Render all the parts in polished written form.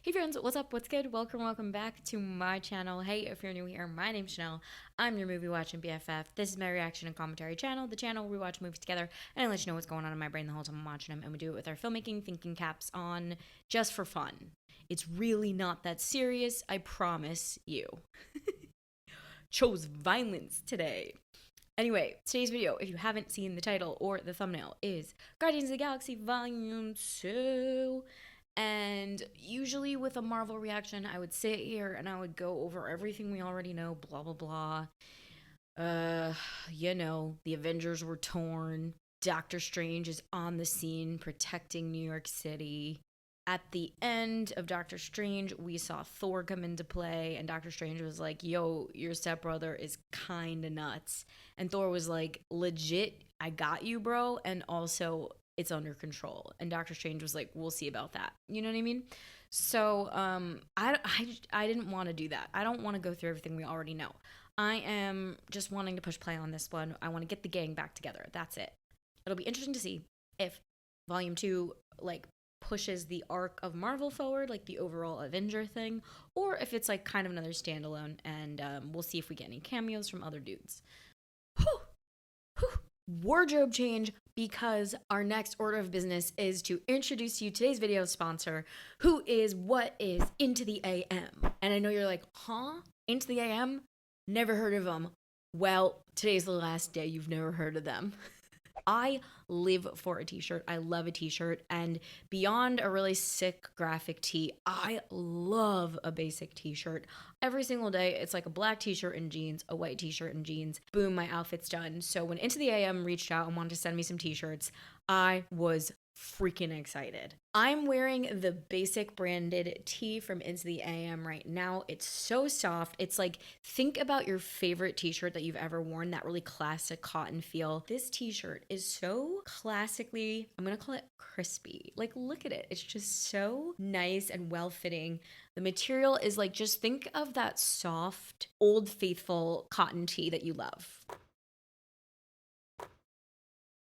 Hey friends, what's up? What's good? Welcome back to my channel. Hey, if you're new here, my name's Shanelle. I'm your movie watching BFF. This is my reaction and commentary channel, the channel where we watch movies together and I let you know what's going on in my brain the whole time I'm watching them, and we do it with our filmmaking thinking caps on just for fun. It's really not that serious, I promise you. Chose violence today. Anyway, today's video, if you haven't seen the title or the thumbnail, is Guardians of the Galaxy Volume 2. And usually with a Marvel reaction, I would sit here and I would go over everything we already know, blah, blah, blah. The Avengers were torn. Doctor Strange is on the scene protecting New York City. At the end of Doctor Strange, we saw Thor come into play, and Doctor Strange was like, yo, your stepbrother is kinda nuts. And Thor was like, legit, I got you, bro, and also it's under control. And Doctor Strange was like, we'll see about that. You know what I mean? So I didn't want to do that. I don't want to go through everything we already know. I am just wanting to push play on this one. I want to get the gang back together. That's it. It'll be interesting to see if Volume 2, pushes the arc of Marvel forward, like the overall Avenger thing, or if it's like kind of another standalone, and we'll see if we get any cameos from other dudes. Wardrobe change, because our next order of business is to introduce to you today's video sponsor, who is what is Into the AM. And I know you're like, huh? Into the AM? Never heard of them. Well, today's the last day you've never heard of them. I live for a t-shirt. I love a t-shirt, and beyond a really sick graphic tee, I love a basic t-shirt. Every single day, it's like a black t-shirt and jeans, a white t-shirt and jeans. Boom, my outfit's done. So when Into the AM reached out and wanted to send me some t-shirts, I was freaking excited. I'm wearing the basic branded tee from Into the AM right now. It's so soft. It's like, think about your favorite t-shirt that you've ever worn, that really classic cotton feel. This t-shirt is so classically, I'm gonna call it crispy. Like, look at it. It's just so nice and well-fitting. The material is like, just think of that soft, Old Faithful cotton tee that you love.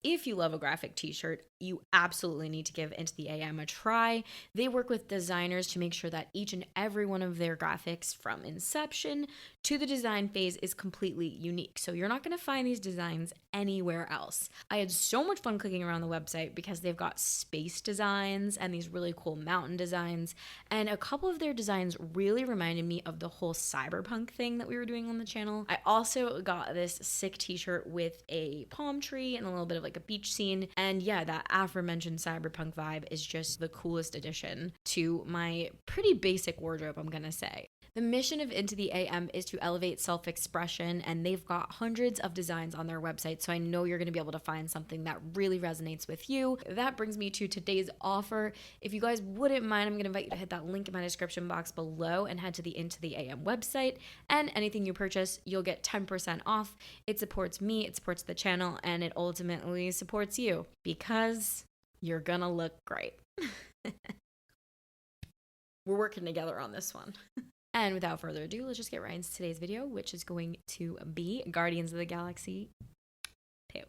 If you love a graphic t-shirt, you absolutely need to give Into the AM a try. They work with designers to make sure that each and every one of their graphics, from inception to the design phase, is completely unique. So you're not going to find these designs anywhere else. I had so much fun clicking around the website because they've got space designs and these really cool mountain designs. And a couple of their designs really reminded me of the whole cyberpunk thing that we were doing on the channel. I also got this sick t-shirt with a palm tree and a little bit of like a beach scene. And yeah, that aforementioned cyberpunk vibe is just the coolest addition to my pretty basic wardrobe, I'm gonna say. The mission of Into the AM is to elevate self-expression, and they've got hundreds of designs on their website, so I know you're going to be able to find something that really resonates with you. That brings me to today's offer. If you guys wouldn't mind, I'm going to invite you to hit that link in my description box below and head to the Into the AM website, and anything you purchase, you'll get 10% off. It supports me, it supports the channel, and it ultimately supports you, because you're gonna look great. We're working together on this one. And without further ado, let's just get right into today's video, which is going to be Guardians of the Galaxy 2.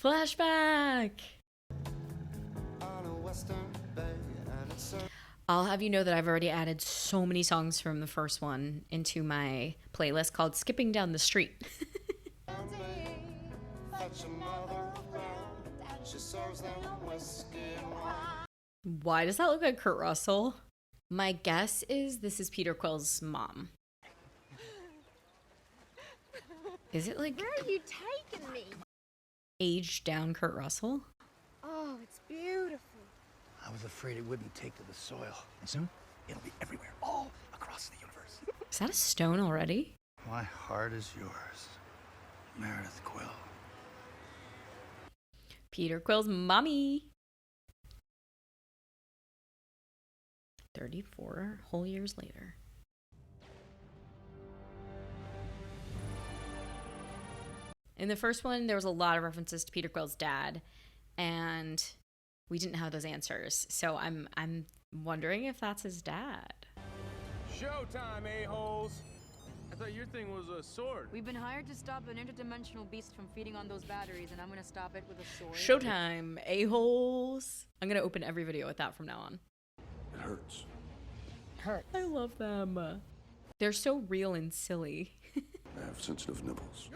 Flashback! I'll have you know that I've already added so many songs from the first one into my playlist called Skipping Down the Street. Why does that look like Kurt Russell? My guess is this is Peter Quill's mom. Is it like... Where are you taking me? Aged down Kurt Russell? Oh, it's beautiful. I was afraid it wouldn't take to the soil. And soon, it'll be everywhere, all across the universe. Is that a stone already? My heart is yours, Meredith Quill. Peter Quill's mommy. 34 whole years later. In the first one, there was a lot of references to Peter Quill's dad, and we didn't have those answers. So I'm wondering if that's his dad. Showtime, a-holes. I thought your thing was a sword. We've been hired to stop an interdimensional beast from feeding on those batteries, and I'm gonna stop it with a sword. Showtime, a-holes. I'm gonna open every video with that from now on. It hurts. Hurts. I love them. They're so real and silly. I have sensitive nipples.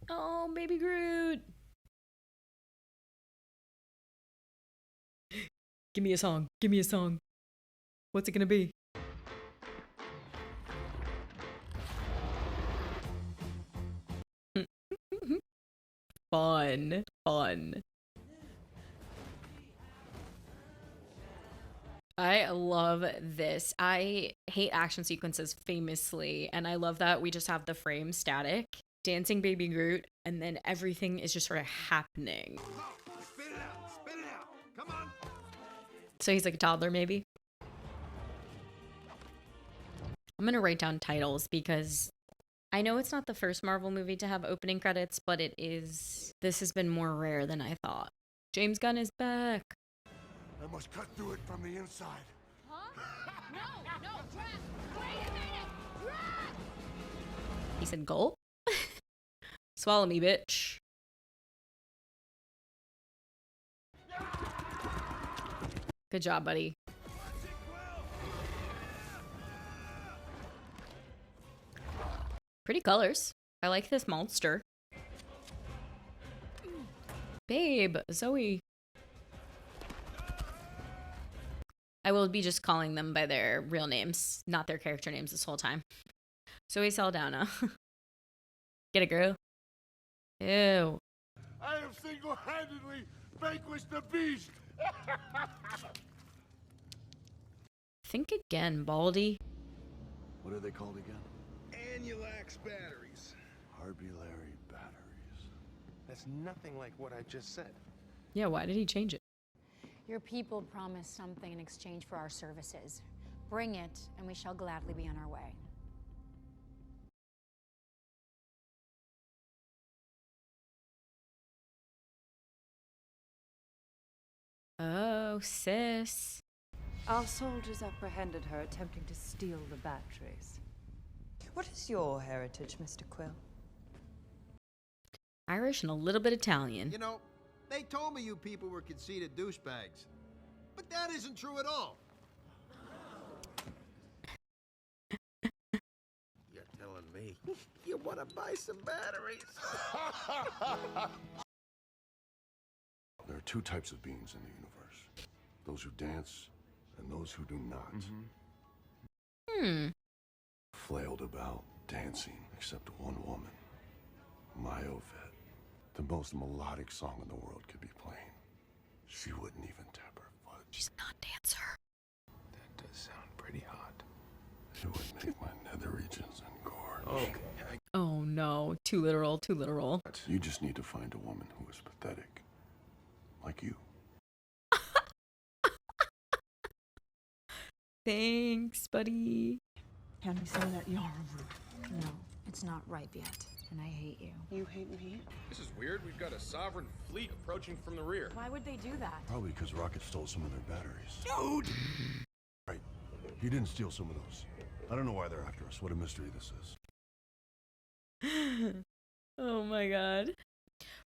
Oh, baby Groot. Give me a song. Give me a song. What's it gonna be? Fun. Fun. I love this. I hate action sequences famously, and I love that we just have the frame static, dancing baby Groot, and then everything is just sort of happening. Spit it out! Spit it out! Come on! So he's like a toddler, maybe? I'm gonna write down titles because I know it's not the first Marvel movie to have opening credits, but it is. This has been more rare than I thought. James Gunn is back. I must cut through it from the inside. Huh? No, Drax! Wait a minute! Drax! He said gulp. Swallow me, bitch. Good job, buddy. Pretty colors. I like this monster. Babe, Zoe. I will be just calling them by their real names, not their character names this whole time. Zoe Saldana. Get it, girl. Ew. I have single-handedly vanquished the beast! Think again, Baldy. What are they called again? Annulax batteries. Harbulary batteries. That's nothing like what I just said. Yeah, why did he change it? Your people promised something in exchange for our services. Bring it, and we shall gladly be on our way. Oh, sis. Our soldiers apprehended her attempting to steal the batteries. What is your heritage, Mr. Quill? Irish and a little bit Italian. You know, they told me you people were conceited douchebags. But that isn't true at all. You're telling me you want to buy some batteries? There are two types of beings in the universe. Those who dance and those who do not. Flailed about, dancing, except one woman. My Ovid. The most melodic song in the world could be playing. She wouldn't even tap her foot. She's not a dancer. That does sound pretty hot. It would make my nether regions engorge. Okay. Oh no, too literal, too literal. You just need to find a woman who is pathetic. Like you. Thanks, buddy. Hand me some of that yarn root. No, it's not ripe yet, and I hate you. You hate me? This is weird. We've got a sovereign fleet approaching from the rear. Why would they do that? Probably because Rocket stole some of their batteries. Dude! Right. He didn't steal some of those. I don't know why they're after us. What a mystery this is. Oh my god.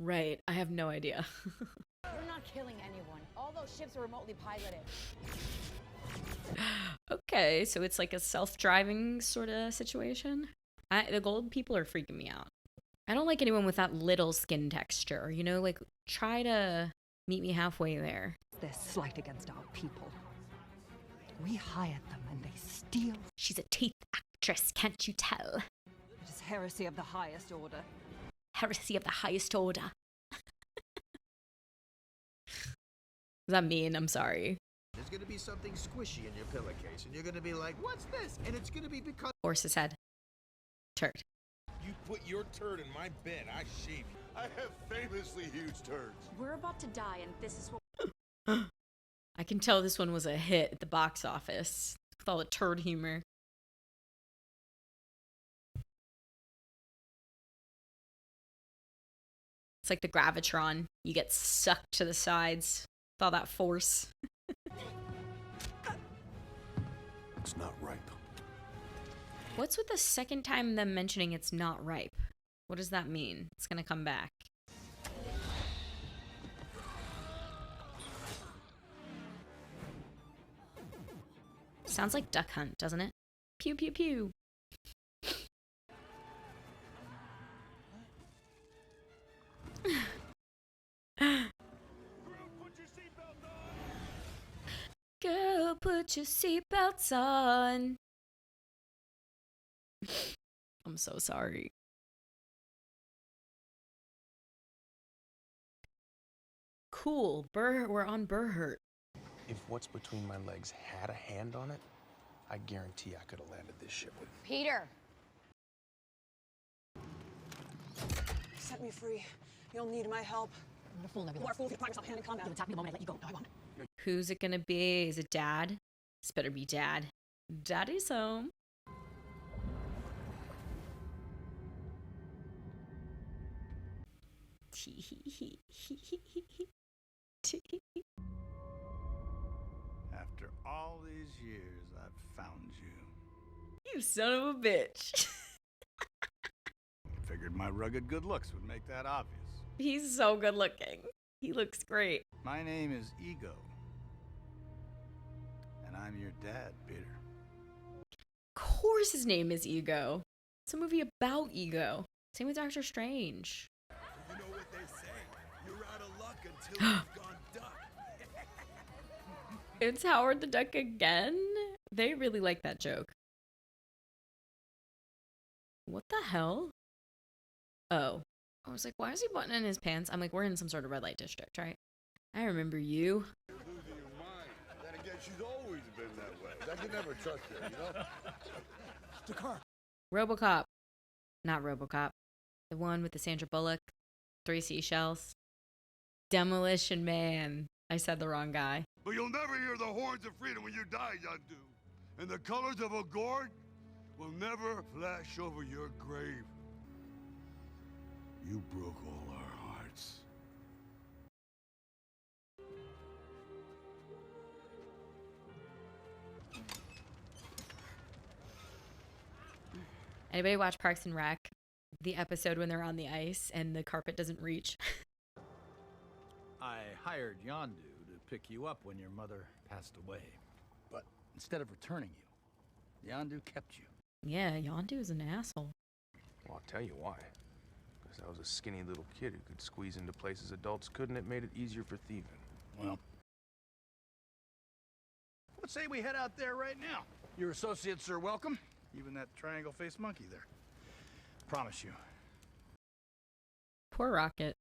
Right, I have no idea. We're not killing anyone. All those ships are remotely piloted. Okay, so it's like a self-driving sort of situation. The gold people are freaking me out. I don't like anyone with that little skin texture, you know, like try to meet me halfway there. Their slight against our people. We hired them and they steal. She's a teeth actress, can't you tell? It is heresy of the highest order. Heresy of the highest order. Is that mean? I'm sorry. There's gonna be something squishy in your pillowcase, and you're gonna be like, what's this? And it's gonna be because... Horse's head. Turd. You put your turd in my bed, I shave you. I have famously huge turds. We're about to die, and this is what... I can tell this one was a hit at the box office with all the turd humor. It's like the Gravitron. You get sucked to the sides. With all that force. It's not ripe. What's with the second time them mentioning it's not ripe? What does that mean? It's gonna come back. Sounds like Duck Hunt, doesn't it? Pew pew pew. Girl, put your seatbelts on. I'm so sorry. Cool. We're on Burhurt. If what's between my legs had a hand on it, I guarantee I could have landed this ship with. Peter! Set me free. You'll need my help. I'm a fool, Nebula. You are a fool if you practice hand in combat. You'll attack me the moment I let you go. No, I won't. Who's it gonna be? Is it Dad? This better be Dad. Daddy's home. After all these years, I've found you. You son of a bitch. Figured my rugged good looks would make that obvious. He's so good looking. He looks great. My name is Ego. And I'm your dad, Peter. Of course his name is Ego. It's a movie about ego. Same with Doctor Strange. You know what they say. You're out of luck until you've gone duck. It's Howard the Duck again? They really like that joke. What the hell? Oh. I was like, why is he buttoning his pants? I'm like, we're in some sort of red light district, right? I remember you. You're losing your mind. Then again, she's always been that way. I can never trust her, you know? The car. RoboCop. Not RoboCop. The one with the Sandra Bullock. 3 seashells. Demolition Man. I said the wrong guy. But you'll never hear the horns of freedom when you die, Yandu. And the colors of a gourd will never flash over your grave. You broke all our hearts. Anybody watch Parks and Rec? The episode when they're on the ice and the carpet doesn't reach. I hired Yondu to pick you up when your mother passed away. But instead of returning you, Yondu kept you. Yeah, Yondu is an asshole. Well, I'll tell you why. Because I was a skinny little kid who could squeeze into places adults couldn't. It made it easier for thieving. Well, let's say we head out there right now. Your associates are welcome. Even that triangle-faced monkey there. Promise you. Poor Rocket.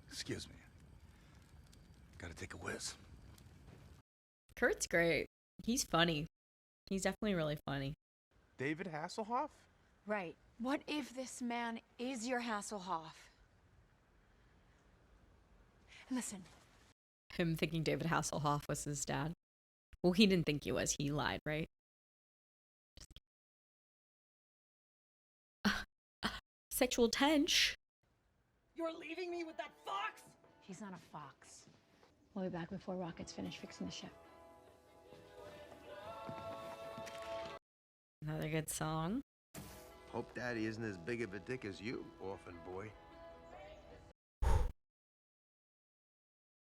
Excuse me. Gotta take a whiz. Kurt's great. He's funny. He's definitely really funny. David Hasselhoff? Right. What if this man is your Hasselhoff? Listen. Him thinking David Hasselhoff was his dad. Well, he didn't think he was. He lied, right? Sexual tension. You're leaving me with that fox? He's not a fox. We'll be back before Rocket's finished fixing the ship. Another good song. Hope Daddy isn't as big of a dick as you, orphan boy.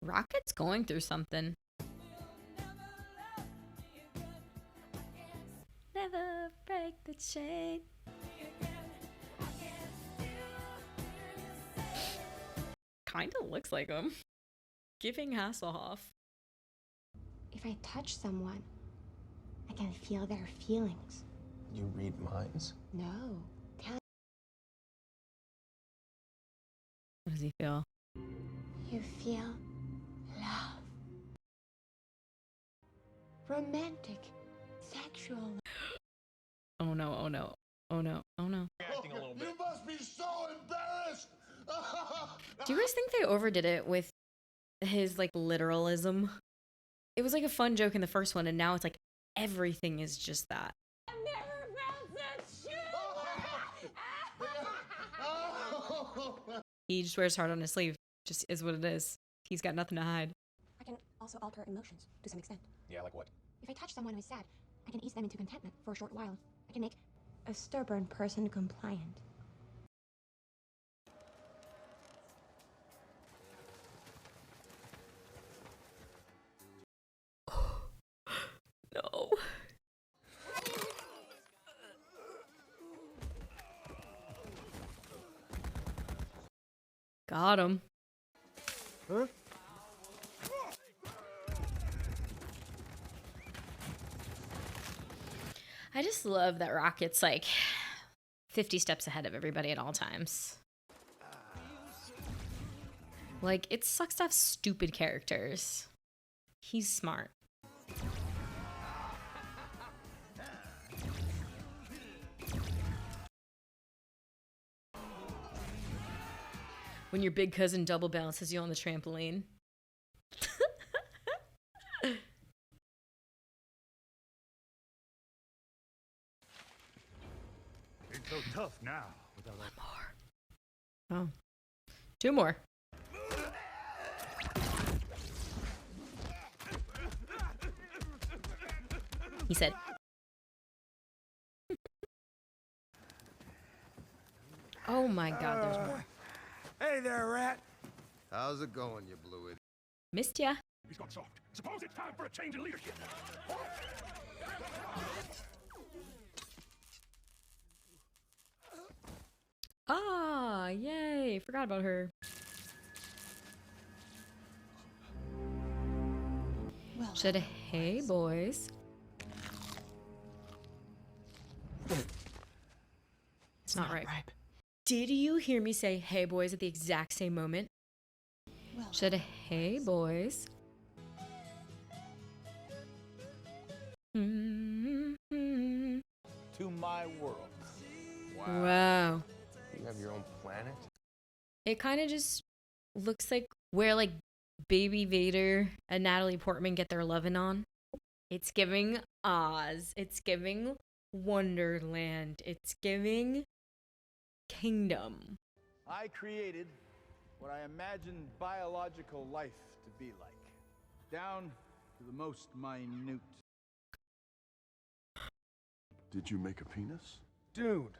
Rocket's going through something. Never break the chain. Kinda looks like him. Giving Hasselhoff. If I touch someone, I can feel their feelings. You read minds? No. What does he feel? You feel love. Romantic, sexual. Oh no, oh no, oh no, oh no. You must be so embarrassed! Do you guys think they overdid it with his like literalism? It was like a fun joke in the first one, and now it's like everything is just that. I never felt that shit. He just wears heart on his sleeve. Just is what it is. He's got nothing to hide. I also alter emotions to some extent. Yeah, like what? If I touch someone who is sad, I can ease them into contentment for a short while. I can make a stubborn person compliant. No. Got him. Huh? I just love that Rocket's like 50 steps ahead of everybody at all times. Like, it sucks to have stupid characters. He's smart. When your big cousin double bounces you on the trampoline. Ain't so tough now without One more. Oh. Two more. He said. Oh my god, there's more. Hey there, rat. How's it going, you blue idiot? Missed ya. He's gone soft. Suppose it's time for a change in leadership. Ah, yay. Forgot about her. Well, Should have, hey, boys. It's not right. Did you hear me say, hey, boys, at the exact same moment? Well, Should have, hey, boys. Mm-hmm. To my world. Wow. You have your own planet? It kind of just looks like where, like, Baby Vader and Natalie Portman get their lovin' on. It's giving Oz. It's giving Wonderland. It's giving Kingdom. I created what I imagined biological life to be like, down to the most minute. Did you make a penis? Dude.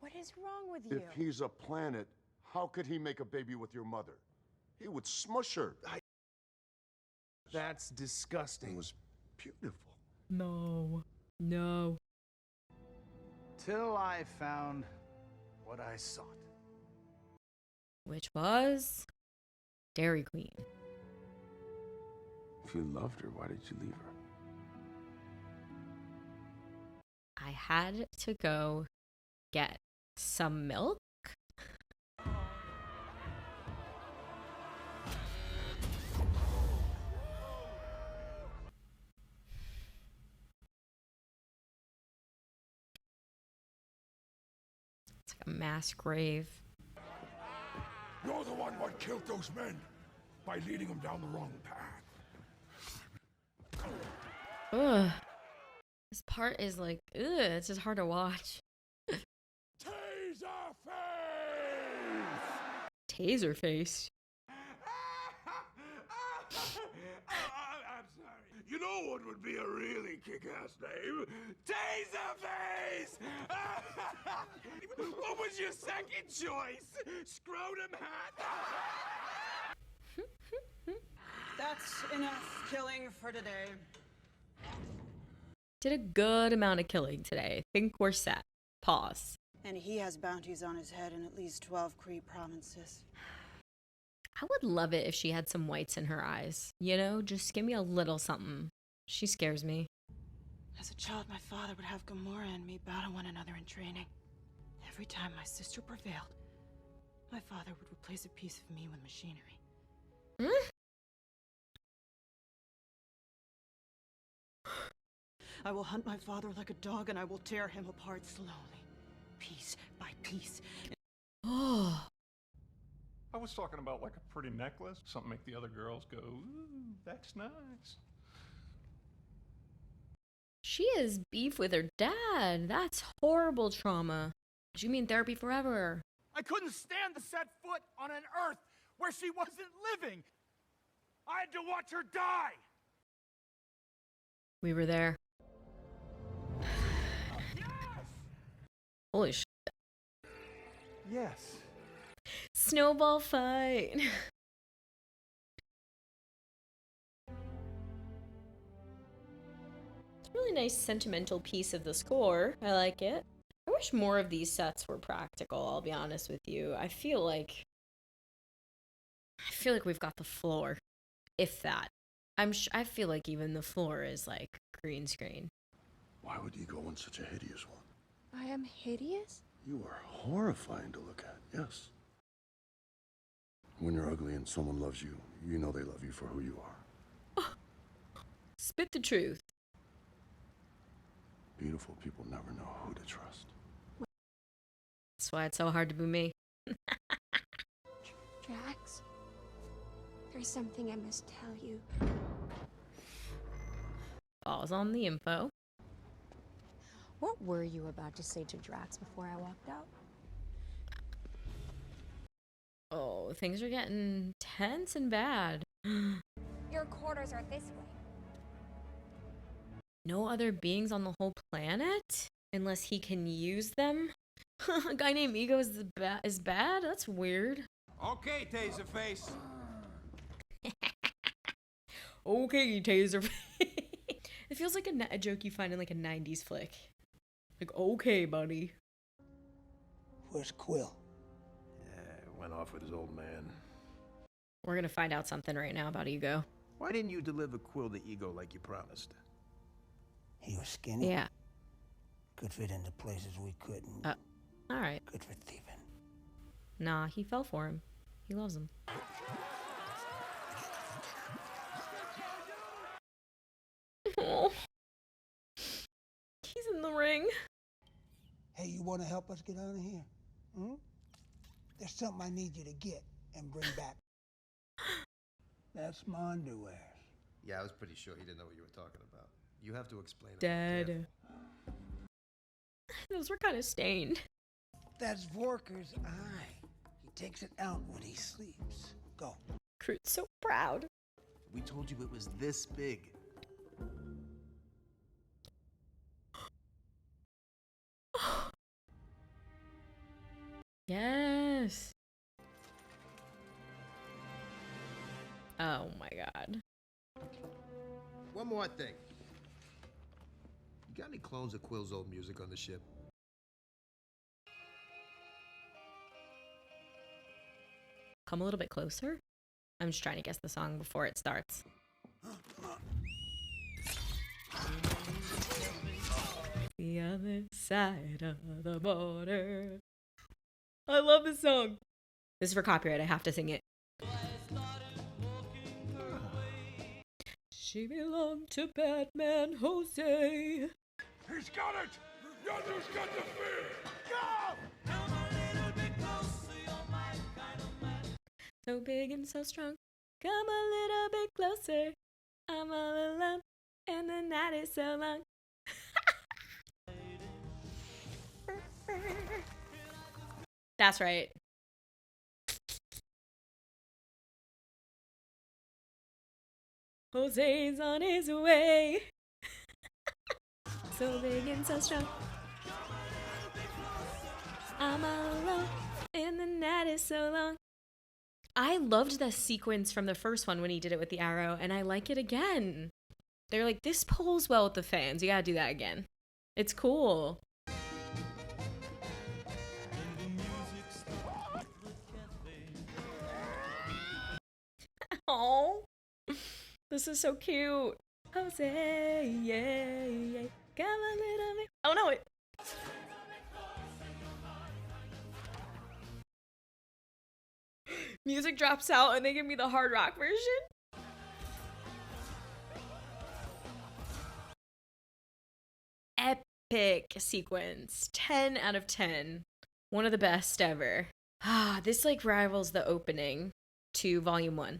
What is wrong with you? If he's a planet, how could he make a baby with your mother? He would smush her. That's It disgusting. was beautiful. No. No. Till I found what I sought. Which was Dairy Queen. If you loved her, why did you leave her? I had to go get some milk. It's like a mass grave. You're the one what killed those men by leading them down the wrong path. Ugh. This part is like, ugh, it's just hard to watch. Taser face! Taser face. I'm sorry. You know what would be a really kick-ass name? Taserface! What was your second choice? Scrotum hat? That's enough killing for today. Did a good amount of killing today. Think we're set. Pause. And he has bounties on his head in at least 12 Cree provinces. I would love it if she had some whites in her eyes. You know, just give me a little something. She scares me. As a child, my father would have Gamora and me battle one another in training. Every time my sister prevailed, my father would replace a piece of me with machinery. I will hunt my father like a dog, and I will tear him apart slowly, piece by piece. Oh. I was talking about like a pretty necklace, something make the other girls go, ooh, that's nice. She has beef with her dad. That's horrible trauma. You mean therapy forever? I couldn't stand to set foot on an Earth where she wasn't living. I had to watch her die! We were there. Holy shit. Yes. Snowball fight. It's a really nice sentimental piece of the score. I like it. I wish more of these sets were practical, I'll be honest with you. I feel like we've got the floor, if that. I feel like even the floor is like green screen. Why would you go on such a hideous one? I am hideous? You are horrifying to look at, yes. When you're ugly and someone loves you, you know they love you for who you are. Spit the truth. Beautiful people never know who to trust. That's why it's so hard to be me. Drax, there's something I must tell you. Falls on the info. What were you about to say to Drax before I walked out? Oh, things are getting tense and bad. Your quarters are this way. No other beings on the whole planet? Unless he can use them? A guy named Ego is bad? That's weird. Okay, Taserface. Okay, Taserface. It feels like a joke you find in like a 90s flick. Like, okay, buddy. Where's Quill? Yeah, went off with his old man. We're gonna find out something right now about Ego. Why didn't you deliver Quill to Ego like you promised? He was skinny. Yeah. Could fit into places we couldn't. Alright. Good for thieving. Nah, he fell for him. He loves him. Oh. He's in the ring. Hey, you want to help us get out of here? Hmm? There's something I need you to get and bring back. That's my underwear. Yeah, I was pretty sure he didn't know what you were talking about. You have to explain it. Dead. Those were kind of stained. That's Vorker's eye. He takes it out when he sleeps. Go. Groot's so proud. We told you it was this big. Yes. Oh my god. One more thing. You got any clones of Quill's old music on the ship? Come a little bit closer. I'm just trying to guess the song before it starts. The other side of the border. I love this song. This is for copyright. I have to sing it. She belonged to Batman Jose. He's got it! Yondu's got the fear! Go! So big and so strong. Come a little bit closer. I'm all alone, and the night is so long. That's right. Jose's on his way. So big and so strong. I'm all alone, and the night is so long. I loved the sequence from the first one when he did it with the arrow, and I like it again. They're like, this pulls well with the fans. You gotta do that again. It's cool. Oh, this is so cute. Jose, yeah, yeah. Come a little bit. Oh no, it. Music drops out and they give me the hard rock version. Epic sequence. 10 out of 10. One of the best ever. Ah, this like rivals the opening to Volume 1.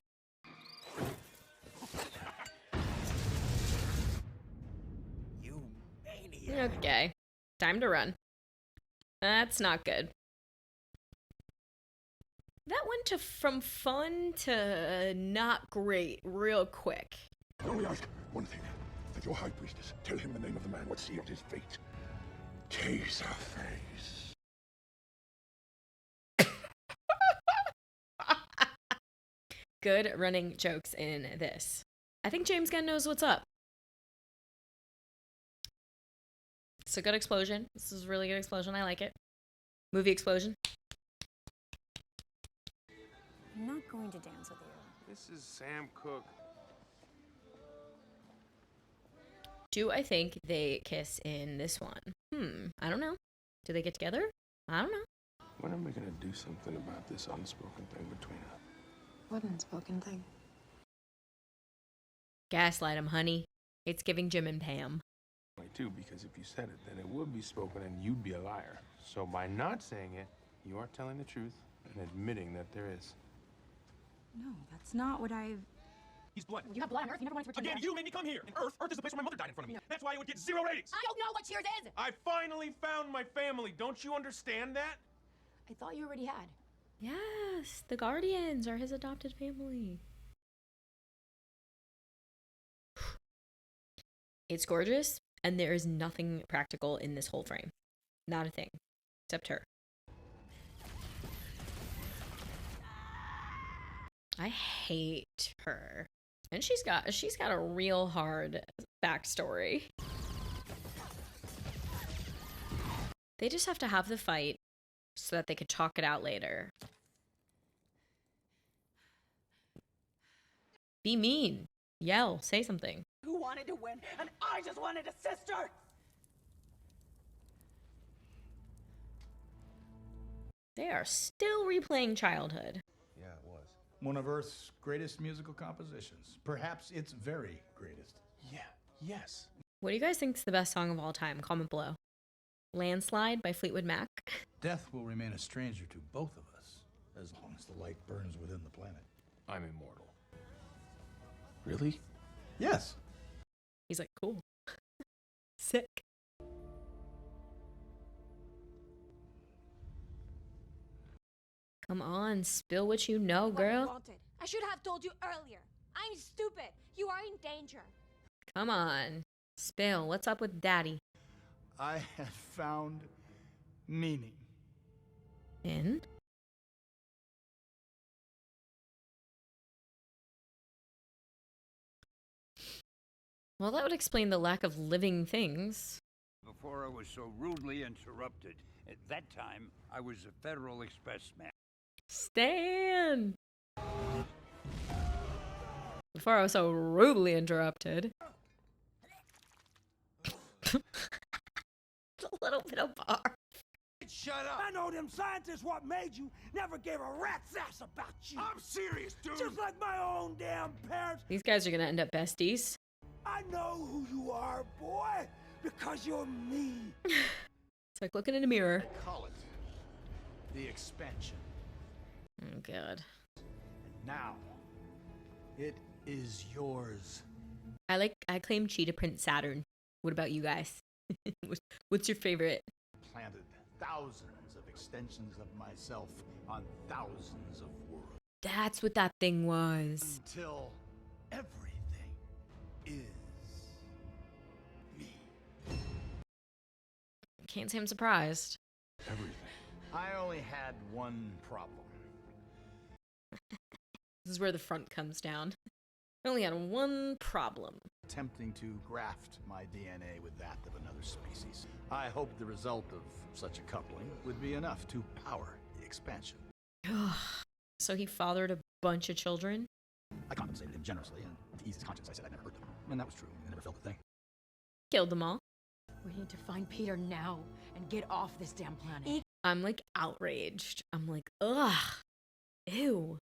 You maniac. Okay. Time to run. That's not good. That went from fun to not great real quick. I only ask one thing. That your high priestess tell him the name of the man what sealed his fate. Taserface. Good running jokes in this. I think James Gunn knows what's up. It's a good explosion. This is a really good explosion. I like it. Movie explosion. I'm not going to dance with you. This is Sam Cooke. Do I think they kiss in this one? I don't know. Do they get together? I don't know. When am I gonna do something about this unspoken thing between us? What unspoken thing? Gaslight him, honey. It's giving Jim and Pam. Why, too, because if you said it, then it would be spoken and you'd be a liar. So by not saying it, you are telling the truth and admitting that there is. No, that's not what I've... He's blood. You have blood on Earth? You never wanted to return Again, to Earth. you made me come here. And Earth is the place where my mother died in front of me. That's why it would get 0 ratings. I don't know what yours is! I finally found my family. Don't you understand that? I thought you already had. Yes, the Guardians are his adopted family. It's gorgeous, and there is nothing practical in this whole frame. Not a thing. Except her. I hate her. And she's got a real hard backstory. They just have to have the fight so that they could talk it out later. Be mean. Yell. Say something. Who wanted to win, and I just wanted a sister! They are still replaying childhood. Yeah, it was. One of Earth's greatest musical compositions. Perhaps its very greatest. Yeah, yes. What do you guys think is the best song of all time? Comment below. Landslide by Fleetwood Mac. Death will remain a stranger to both of us, as long as the light burns within the planet. I'm immortal. Really? Yes. He's like, cool. Sick. Come on, spill what you know, girl. Wanted. I should have told you earlier. I'm stupid. You are in danger. Come on. Spill. What's up with Daddy? I have found meaning. In? Well, that would explain the lack of living things. Before I was so rudely interrupted. At that time, I was a Federal Express man. Stan! Before I was so rudely interrupted. A little bit of bar. Shut up! I know them scientists what made you never gave a rat's ass about you. I'm serious, dude! Just like my own damn parents. These guys are gonna end up besties. I know who you are, boy, because you're me. It's like looking in a mirror. I call it the expansion. Oh, God. And now, it is yours. I claim Cheetah Print Saturn. What about you guys? What's your favorite? Planted thousands of extensions of myself on thousands of worlds. That's what that thing was. Until everything is me. Can't say I'm surprised. Everything. I only had one problem. This is where the front comes down. I only had one problem. Attempting to graft my DNA with that of another species. I hoped the result of such a coupling would be enough to power the expansion. So he fathered a bunch of children? I compensated him generously, and to ease his conscience, I said I'd never hurt them. And that was true. I never felt a thing. Killed them all. We need to find Peter now and get off this damn planet. I'm like outraged. I'm like, ugh. Ew.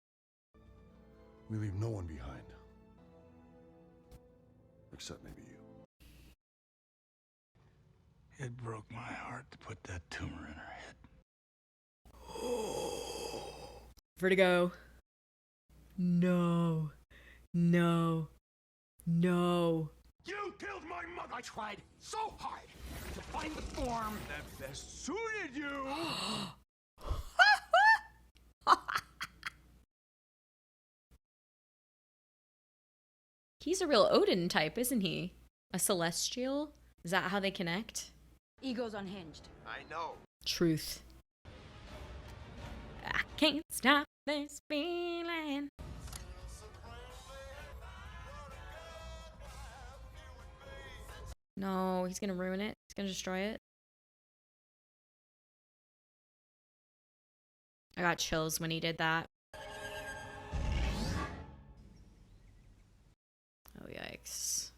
We leave no one behind. Except maybe you. It broke my heart to put that tumor in her head. Vertigo. No. No. No. You killed my mother! I tried so hard to find the form that best suited you! He's a real Odin type, isn't he? A celestial? Is that how they connect? Ego's unhinged. I know. Truth. I can't stop this feeling. No, he's gonna ruin it. He's gonna destroy it. I got chills when he did that. Oh, yikes.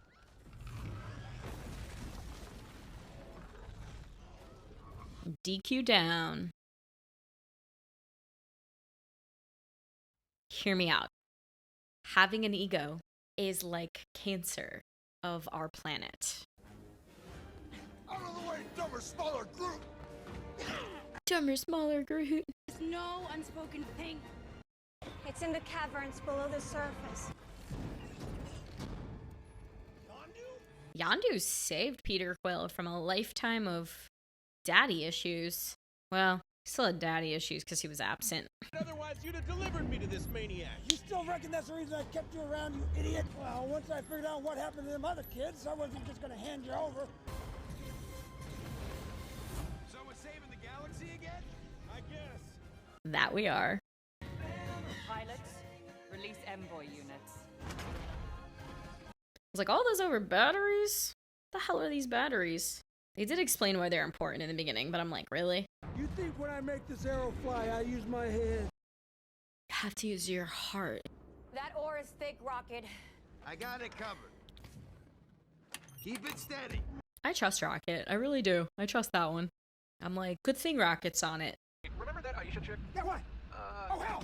DQ down. Hear me out. Having an ego is like cancer of our planet. Out of the way, dumber, smaller group! Dumber, smaller Groot. There's no unspoken thing. It's in the caverns below the surface. Yondu saved Peter Quill from a lifetime of daddy issues. Well, he still had daddy issues because he was absent. Otherwise, you'd have delivered me to this maniac. You still reckon that's the reason I kept you around, you idiot? Well, once I figured out what happened to them other kids, I wasn't just gonna hand you over. So we're saving the galaxy again? I guess. That we are. Pilots, release envoy units. I was like, all those over batteries? What the hell are these batteries? They did explain why they're important in the beginning, but I'm like, really? You think when I make this arrow fly, I use my head? You have to use your heart. That ore is thick, Rocket. I got it covered. Keep it steady. I trust Rocket. I really do. I trust that one. I'm like, good thing Rocket's on it. Remember that Aisha chick? Yeah, what? Oh, hell!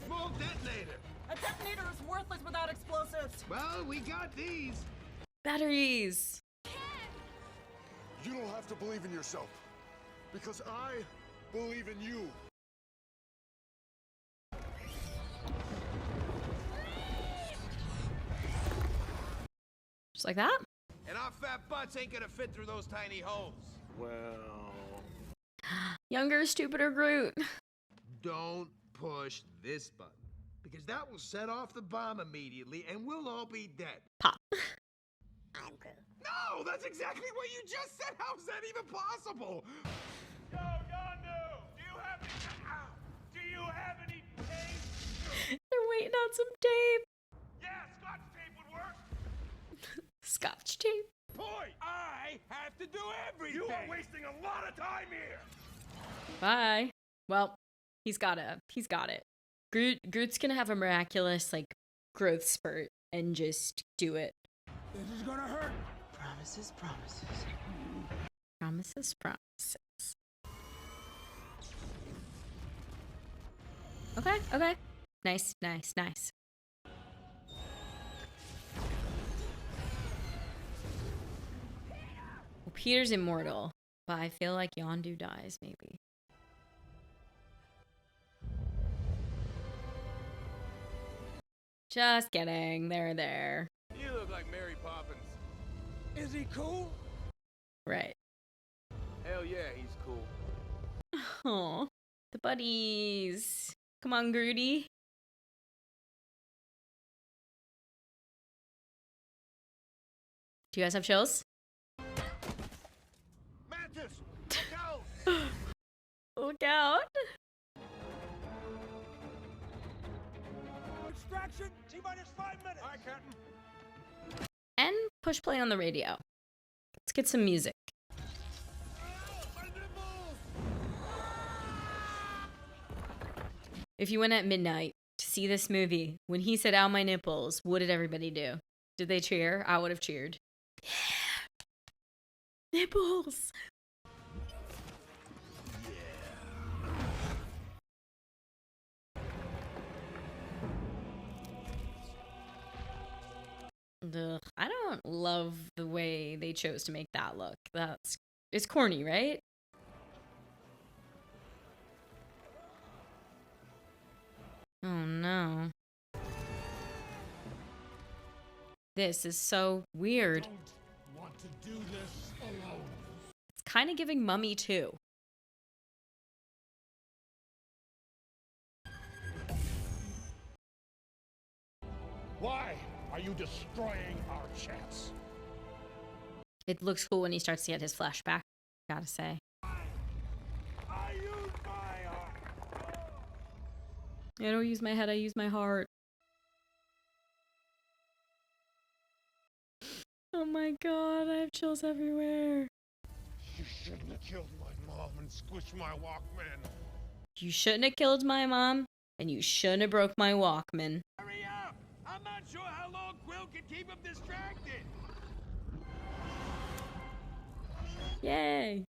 Small detonator. A detonator is worthless without explosives. Well, we got these. Batteries. You don't have to believe in yourself, because I believe in you. Just like that? And our fat butts ain't gonna fit through those tiny holes. Well... Younger, stupider Groot. Don't push this button, because that will set off the bomb immediately, and we'll all be dead. Pop. I'm Groot. No, that's exactly what you just said. How's that even possible? Yo, Yondu! Do you have any tape? They're waiting on some tape. Yeah, Scotch tape would work. Scotch tape. Boy, I have to do everything. You are wasting a lot of time here. Bye. Well, he's got it. Groot's gonna have a miraculous, like, growth spurt and just do it. This is gonna hurt. Promises, promises. Promises, promises. Okay. Nice. Well, Peter's immortal, but I feel like Yondu dies, maybe. Just kidding. They're there. You look like Mary Poppins. Is he cool? Right. Hell yeah, he's cool. Oh, the buddies. Come on, Groody. Do you guys have chills? Mantis, look out! Look out. Extraction, T-minus 5 minutes. All right, Captain. And push play on the radio. Let's get some music. If you went at midnight to see this movie, when he said, "Ow, my nipples," what did everybody do? Did they cheer? I would have cheered. Yeah. Nipples. Ugh, I don't love the way they chose to make that look. It's corny, right? Oh no. This is so weird. Don't want to do this alone. It's kind of giving Mummy too. Why are you destroying our chance? It looks cool when he starts to get his flashback, gotta say. I use my heart. I don't use my head, I use my heart. Oh my god, I have chills everywhere. You shouldn't have killed my mom and squished my Walkman. You shouldn't have killed my mom, and you shouldn't have broke my Walkman. Hurry up! I'm not sure how long Quill can keep him distracted. Yay.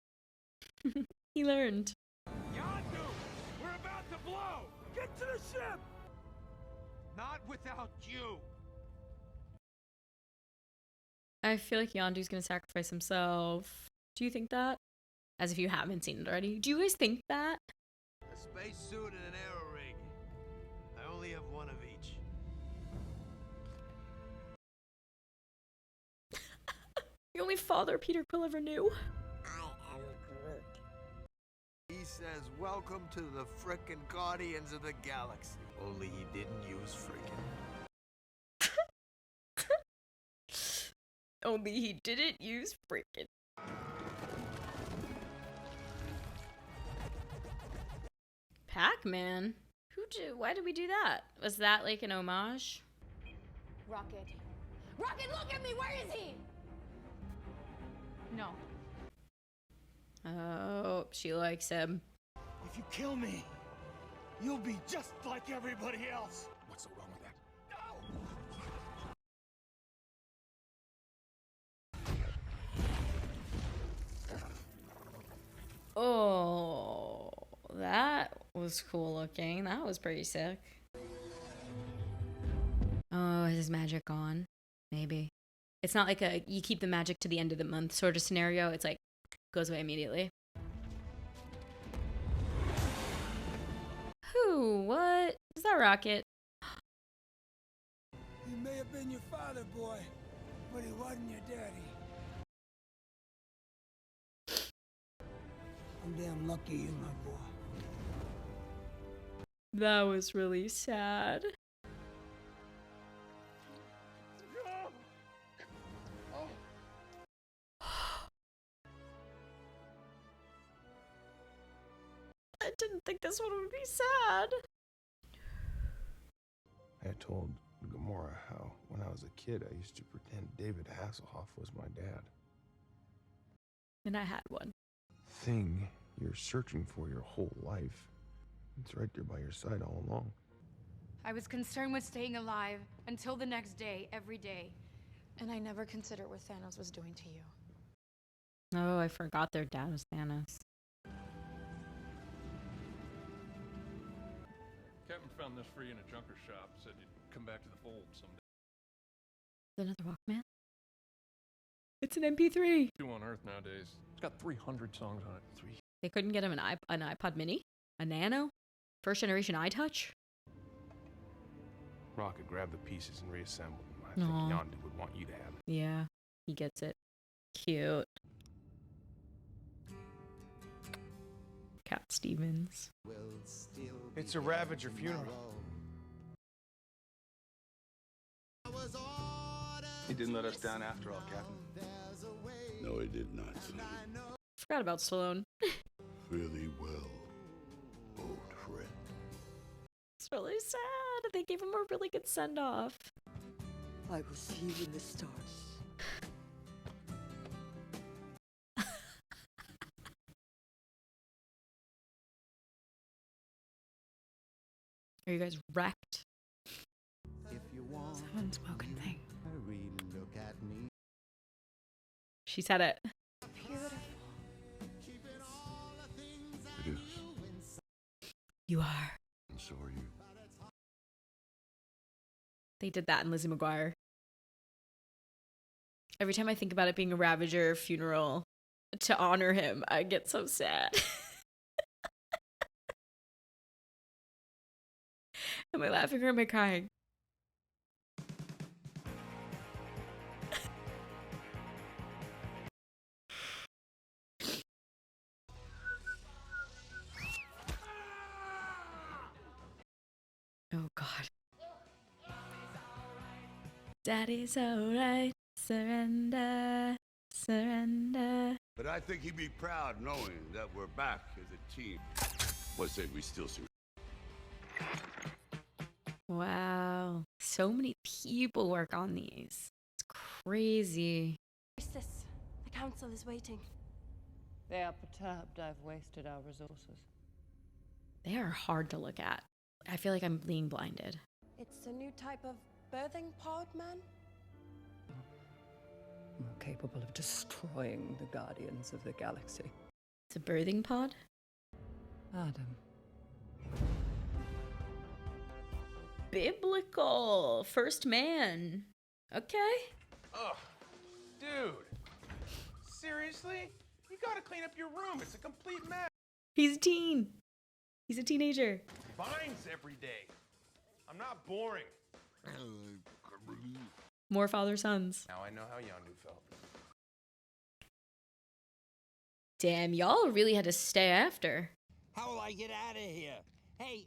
He learned. Yondu, we're about to blow. Get to the ship. Not without you. I feel like Yondu's gonna sacrifice himself. Do you think that? As if you haven't seen it already. Do you guys think that? A spacesuit and an aero rig. I only have one of each. The only father Peter Quill ever knew. I am Groot. He says, welcome to the frickin' Guardians of the Galaxy. Only he didn't use frickin'. Only he didn't use freaking. Pac-Man? Why did we do that? Was that like an homage? Rocket. Rocket, look at me! Where is he? No. Oh, she likes him. If you kill me, you'll be just like everybody else. What's so wrong with that? Oh, that was cool looking. That was pretty sick. Oh, is his magic gone? Maybe. It's not like you keep the magic to the end of the month sort of scenario. It's like, goes away immediately. Who? What? Is that Rocket? He may have been your father, boy, but he wasn't your daddy. I'm damn lucky you're my boy. That was really sad. I didn't think this one would be sad. I told Gamora how, when I was a kid, I used to pretend David Hasselhoff was my dad. And I had one. Thing you're searching for your whole life. It's right there by your side all along. I was concerned with staying alive until the next day, every day. And I never considered what Thanos was doing to you. Oh, I forgot their dad was Thanos. Captain found this free in a junker shop. Said you'd come back to the fold someday. Another Walkman? It's an MP3. Two on Earth nowadays. It's got 300 songs on it. They couldn't get him an iPod Mini? A Nano? First generation iTouch? Rocket grabbed the pieces and reassembled them. I Aw. think Yondu would want you to have it. Yeah, he gets it. Cute. Cat Stevens. It's a Ravager funeral. He didn't let us down after all, Captain. No, he did not. Forgot about Stallone. Really well, old friend. It's really sad. They gave him a really good send-off. I will see you in the stars. Are you guys wrecked? If you want That unspoken thing. a real look at me. She said it. Beautiful. It is. You are. And so are you. They did that in Lizzie McGuire. Every time I think about it being a Ravager funeral to honor him, I get so sad. Am I laughing or am I crying? Oh God. Daddy's alright. Surrender. Surrender. But I think he'd be proud knowing that we're back as a team. What's it? We still see. Wow. So many people work on these. It's crazy. What's this? The council is waiting. They are perturbed I've wasted our resources. They are hard to look at. I feel like I'm being blinded. It's a new type of birthing pod, man? More capable of destroying the Guardians of the Galaxy. It's a birthing pod? Adam. Biblical. First man. Okay. Ugh. Dude. Seriously? You gotta clean up your room. It's a complete mess. He's a teen. He's a teenager. Vines every day. I'm not boring. More father-sons. Now I know how Yondu felt. Damn, y'all really had to stay after. How will I get out of here? Hey,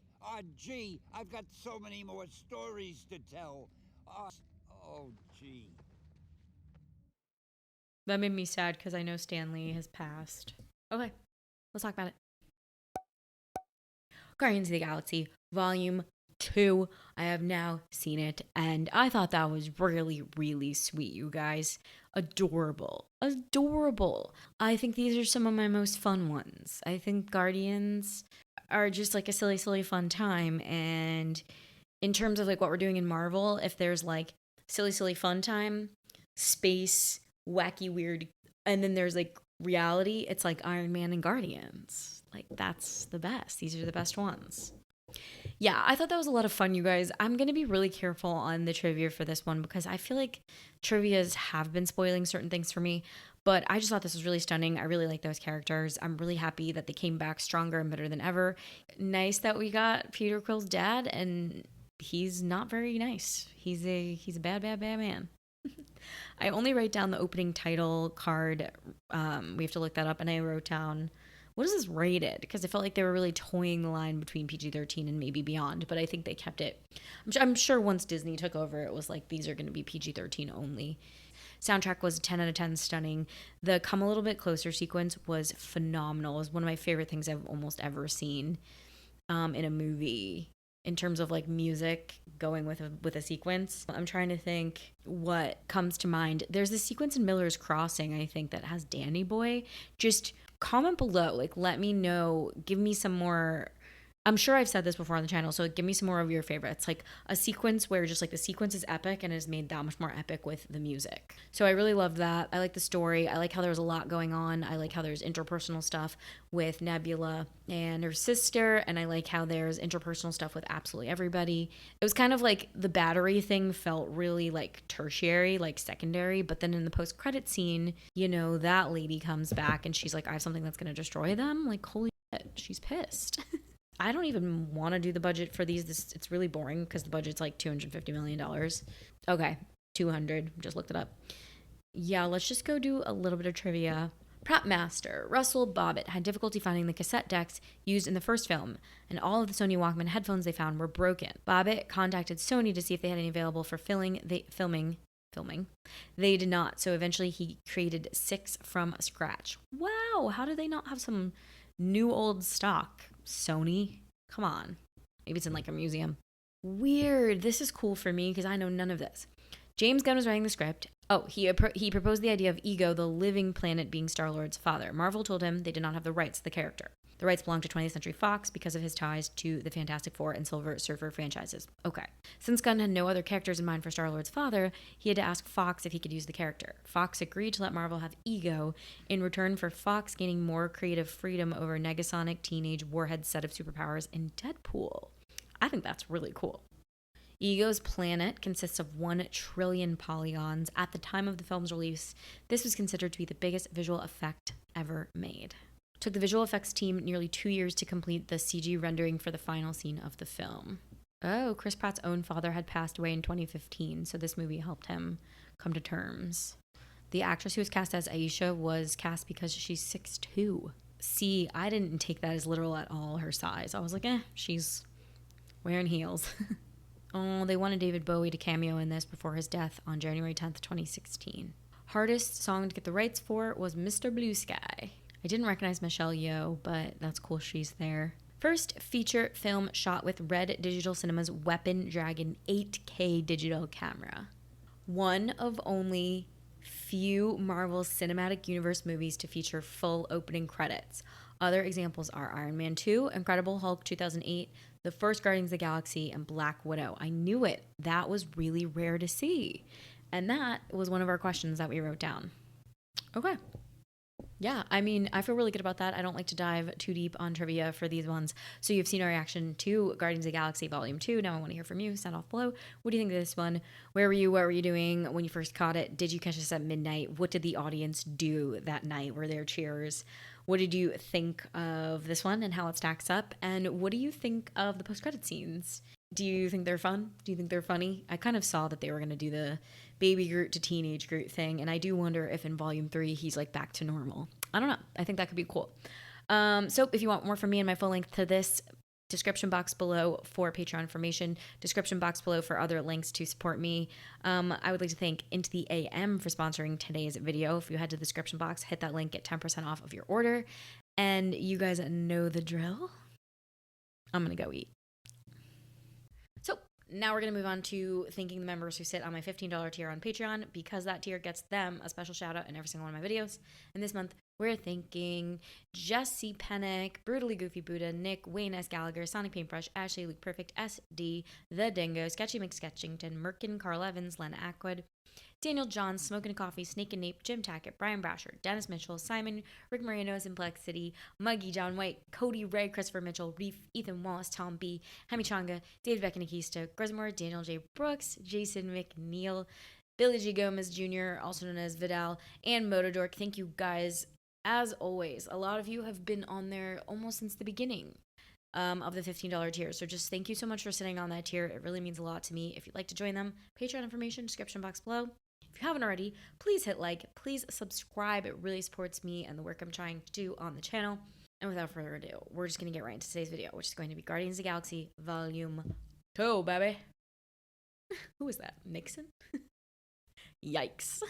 gee, I've got so many more stories to tell. Oh, gee. That made me sad because I know Stanley has passed. Okay, let's talk about it. Guardians of the Galaxy, Volume 2. I have now seen it, and I thought that was really, really sweet, you guys. Adorable. Adorable. I think these are some of my most fun ones. I think Guardians are just like a silly, silly fun time, and in terms of like what we're doing in Marvel, if there's like silly, silly fun time, space, wacky, weird, and then there's like reality, it's like Iron Man and Guardians. Like, that's the best. These are the best ones. Yeah, I thought that was a lot of fun, you guys. I'm going to be really careful on the trivia for this one because I feel like trivias have been spoiling certain things for me, but I just thought this was really stunning. I really like those characters. I'm really happy that they came back stronger and better than ever. Nice that we got Peter Quill's dad, and he's not very nice. He's a bad, bad, bad man. I only write down the opening title card. We have to look that up, and I wrote down, what is this rated? Because I felt like they were really toying the line between PG-13 and maybe beyond, but I think they kept it. I'm sure once Disney took over, it was like, these are going to be PG-13 only. Soundtrack was 10 out of 10, stunning. The Come a Little Bit Closer sequence was phenomenal. It was one of my favorite things I've almost ever seen in a movie in terms of like music going with a sequence. I'm trying to think what comes to mind. There's a sequence in Miller's Crossing, I think, that has Danny Boy. Just comment below, like let me know, give me some more. I'm sure I've said this before on the channel, so give me some more of your favorites. Like a sequence where just like the sequence is epic and is made that much more epic with the music. So I really love that. I like the story. I like how there was a lot going on. I like how there's interpersonal stuff with Nebula and her sister, and I like how there's interpersonal stuff with absolutely everybody. It was kind of like the battery thing felt really like tertiary, like secondary, but then in the post-credit scene, you know, that lady comes back and she's like, I have something that's going to destroy them. Like, holy shit, she's pissed. I don't even want to do the budget for these. It's really boring because the budget's like $250 million. Okay, 200. Just looked it up. Yeah, let's just go do a little bit of trivia. Prop master Russell Bobbitt had difficulty finding the cassette decks used in the first film, and all of the Sony Walkman headphones they found were broken. Bobbitt contacted Sony to see if they had any available for filming. They did not, so eventually he created 6 from scratch. Wow, how did they not have some new old stock? Sony, come on. Maybe it's in like a museum. Weird. This is cool for me because I know none of this. James Gunn was writing the script. Oh, he proposed the idea of Ego, the living planet, being Star-Lord's father. Marvel told him they did not have the rights to the character. The rights belonged to 20th Century Fox because of his ties to the Fantastic Four and Silver Surfer franchises. Okay. Since Gunn had no other characters in mind for Star-Lord's father, he had to ask Fox if he could use the character. Fox agreed to let Marvel have Ego in return for Fox gaining more creative freedom over Negasonic teenage warhead set of superpowers in Deadpool. I think that's really cool. Ego's planet consists of 1 trillion polygons. At the time of the film's release, this was considered to be the biggest visual effect ever made. Took the visual effects team nearly 2 years to complete the CG rendering for the final scene of the film. Oh, Chris Pratt's own father had passed away in 2015, so this movie helped him come to terms. The actress who was cast as Aisha was cast because she's 6'2". See, I didn't take that as literal at all, her size. I was like, she's wearing heels. Oh, they wanted David Bowie to cameo in this before his death on January 10th, 2016. Hardest song to get the rights for was Mr. Blue Sky. I didn't recognize Michelle Yeoh, but that's cool she's there. First feature film shot with Red Digital Cinema's Weapon Dragon 8K digital camera. One of only few Marvel Cinematic Universe movies to feature full opening credits. Other examples are Iron Man 2, Incredible Hulk 2008, the first Guardians of the Galaxy, and Black Widow. I knew it. That was really rare to see. And that was one of our questions that we wrote down. Okay. Yeah, I mean, I feel really good about that. I don't like to dive too deep on trivia for these ones. So you've seen our reaction to Guardians of the Galaxy Volume 2. Now I want to hear from you. Sound off below. What do you think of this one? Where were you? What were you doing when you first caught it? Did you catch this at midnight? What did the audience do that night? Were there cheers? What did you think of this one and how it stacks up? And what do you think of the post-credit scenes? Do you think they're fun? Do you think they're funny? I kind of saw that they were going to do the baby Groot to teenage Groot thing, and I do wonder if in Volume 3 he's like back to normal. I don't know. I think that could be cool. So if you want more from me and my full link to this, description box below for Patreon information, description box below for other links to support me. I would like to thank Into the AM for sponsoring today's video. If you head to the description box, hit that link, get 10% off of your order. And you guys know the drill. I'm going to go eat. So now we're going to move on to thanking the members who sit on my $15 tier on Patreon, because that tier gets them a special shout out in every single one of my videos. And this month, we're thanking Jesse Pennick, Brutally Goofy Buddha, Nick, Wayne S. Gallagher, Sonic Paintbrush, Ashley, Luke Perfect, SD, The Dingo, Sketchy McSketchington, Merkin, Carl Evans, Len Ackwood, Daniel Johns, Smoking Coffee, Snake and Nape, Jim Tackett, Brian Brasher, Dennis Mitchell, Simon, Rick Moreno, Simplexity, Muggy, John White, Cody Ray, Christopher Mitchell, Reef, Ethan Wallace, Tom B, Hemi Changa, David Beckinikisto, Grismore, Daniel J. Brooks, Jason McNeil, Billy G. Gomez Jr., also known as Vidal, and Motodork. Thank you guys. As always, a lot of you have been on there almost since the beginning of the $15 tier. So just thank you so much for sitting on that tier. It really means a lot to me. If you'd like to join them, Patreon information, description box below. If you haven't already, please hit like, please subscribe. It really supports me and the work I'm trying to do on the channel. And without further ado, we're just going to get right into today's video, which is going to be Guardians of the Galaxy Volume 2, baby. Who was that? Nixon? Yikes.